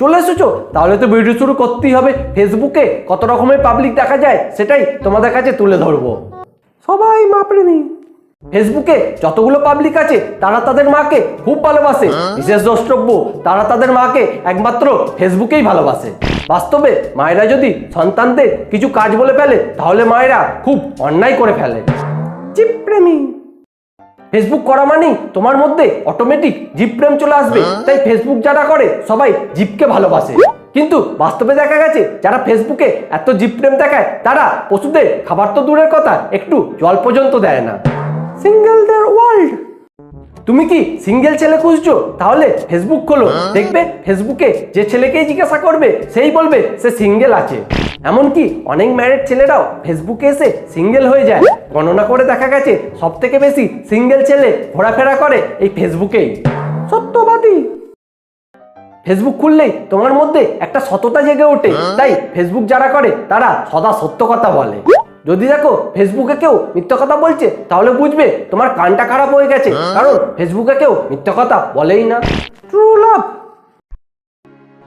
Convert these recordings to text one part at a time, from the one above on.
চলে এসেছো? তাহলে তো ভিডিও শুরু করতেই হবে। ফেসবুকে কত রকমের পাবলিক দেখা যায় সেটাই তোমাদের কাছে তুলে ধরবো। সবাই মা প্রেমী। ফেসবুকে যতগুলো পাবলিক আছে তারা তাদের মাকে খুব ভালোবাসে। বিশেষ দ্রষ্টব্য, তারা তাদের মাকে একমাত্র ফেসবুকেই ভালোবাসে। বাস্তবে মায়েরা যদি সন্তানদের কিছু কাজ বলে ফেলে তাহলে মায়েরা খুব অন্যায় করে ফেলে। জীব প্রেমী। ফেসবুক করা মানেই তোমার মধ্যে অটোমেটিক জীব প্রেম চলে আসবে। তাই ফেসবুক যারা করে সবাই জীবকে ভালোবাসে। কিন্তু বাস্তবে দেখা গেছে যারা ফেসবুকে এত জীব প্রেম দেখায় তারা পশুদের খাবার তো দূরের কথা, একটু জল পর্যন্ত দেয় না। সিঙ্গেলদের ওয়ার্ল্ড। তুমি কি সিঙ্গেল ছেলে খুঁজছো? তাহলে ফেসবুক খোলো। দেখবে ফেসবুকে যে ছেলেকেই জিজ্ঞাসা করবে সেই বলবে সে সিঙ্গেল আছে। এমনকি অনেক ম্যারিড ছেলেরাও ফেসবুকে এসে সিঙ্গেল হয়ে যায়। গণনা করে দেখা গেছে সব থেকে বেশি সিঙ্গেল ছেলে ঘোরাফেরা করে এই ফেসবুকেই। সত্যবাদী। ফেসবুক খুললেই তোমার মধ্যে একটা সততা জেগে ওঠে। তাই ফেসবুক যারা করে তারা সদা সত্য কথা বলে। যদি দেখো ফেসবুকে কেউ মিথ্যা কথা বলছে তাহলে বুঝবে তোমার কানটা খারাপ হয়ে গেছে, কারণ ফেসবুকে কেউ মিথ্যা কথা বলেই না। True love.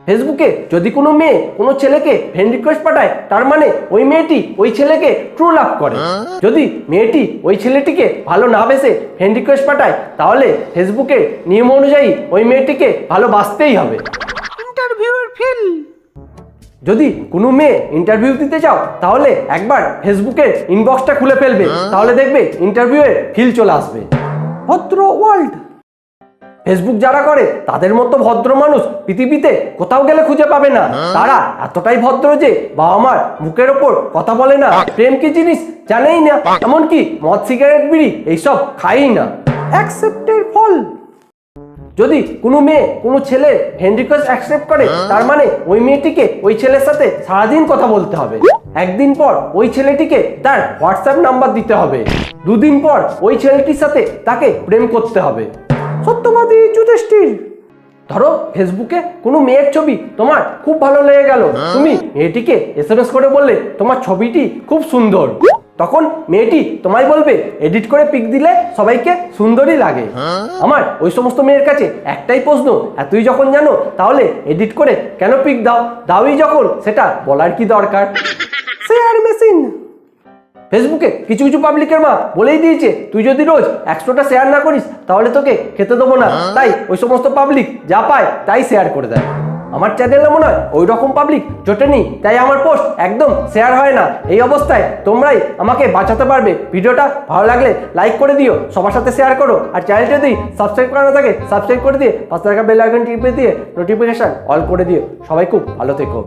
ফেসবুকে যদি কোনো মেয়ে কোনো ছেলেকে ফ্রেন্ড রিকোয়েস্ট পাঠায় তার মানে ওই মেয়েটি ওই ছেলেকে ট্রু লাভ করে। যদি মেয়েটি ওই ছেলেটিকে ভালো না বেসে ফ্রেন্ড রিকোয়েস্ট পাঠায় তাহলে ফেসবুকের নিয়ম অনুযায়ী ওই মেয়েটিকে ভালোবাসতেই হবে। ইন্টারভিউর ফিল। যদি কোনো মেয়ে ইন্টারভিউ দিতে যাও তাহলে একবার ফেসবুকের ইনবক্সটা খুলে ফেলবে, তাহলে দেখবে ইন্টারভিউয়ের ফিল চলে আসবে। ভদ্র ওয়ার্ল্ড। ফেসবুক যারা করে তাদের মতো ভদ্র মানুষ পৃথিবীতে কোথাও গেলে খুঁজে পাবে না। তারা এতটাই ভদ্র যে বাবা মার মুখের ওপর কথা বলে না, প্রেম কি জিনিস জানেই না, এমনকি মদ সিগারেট বিড়ি এইসব খাই না। অ্যাকসেপ্টের ফল। যদি কোনো মেয়ে কোনো ছেলে ফ্রেন্ড রিকোয়েস্ট অ্যাকসেপ্ট করে তার মানে ওই মেয়েটিকে ওই ছেলের সাথে সারাদিন কথা বলতে হবে। একদিন পর ওই ছেলেটিকে তার হোয়াটসঅ্যাপ নাম্বার দিতে হবে। দুদিন পর ওই ছেলেটির সাথে তাকে প্রেম করতে হবে। সত্যবাদী যুধিষ্ঠির। ধরো ফেসবুকে কোনো মেয়ের ছবি তোমার খুব ভালো লেগে গেল, তুমি মেয়েটিকে এসএমএস করে বললে তোমার ছবিটি খুব সুন্দর। তখন মেয়েটি তোমায় বলবে এডিট করে পিক দিলে সবাইকে সুন্দরই লাগে। আমার ওই সমস্ত মেয়ের কাছে একটাই প্রশ্ন, এতই যখন জানো তাহলে এডিট করে কেন পিক দাও? দাওই যখন, সেটা বলার কি দরকার? Share machine. ফেসবুকে কিছু কিছু পাবলিকের মা বলেই দিয়েছে তুই যদি রোজ 100টা শেয়ার না করিস তাহলে তোকে খেতে দেবো না। তাই ওই সমস্ত পাবলিক যা পায় তাই শেয়ার করে দেয়। আমার চ্যানেলে মনে হয় ওই রকম পাবলিক জোটেনি, তাই আমার পোস্ট একদম শেয়ার হয় না। এই অবস্থায় তোমরাই আমাকে বাঁচাতে পারবে। ভিডিওটা ভালো লাগলে লাইক করে দিও, সবার সাথে শেয়ার করো, আর চ্যানেলটা যদি সাবস্ক্রাইব করা না থাকে সাবস্ক্রাইব করে দিয়ে পাশে থাকা বেল আইকন টিপে দিয়ে নোটিফিকেশন অল করে দিও। সবাই খুব ভালো থেকো।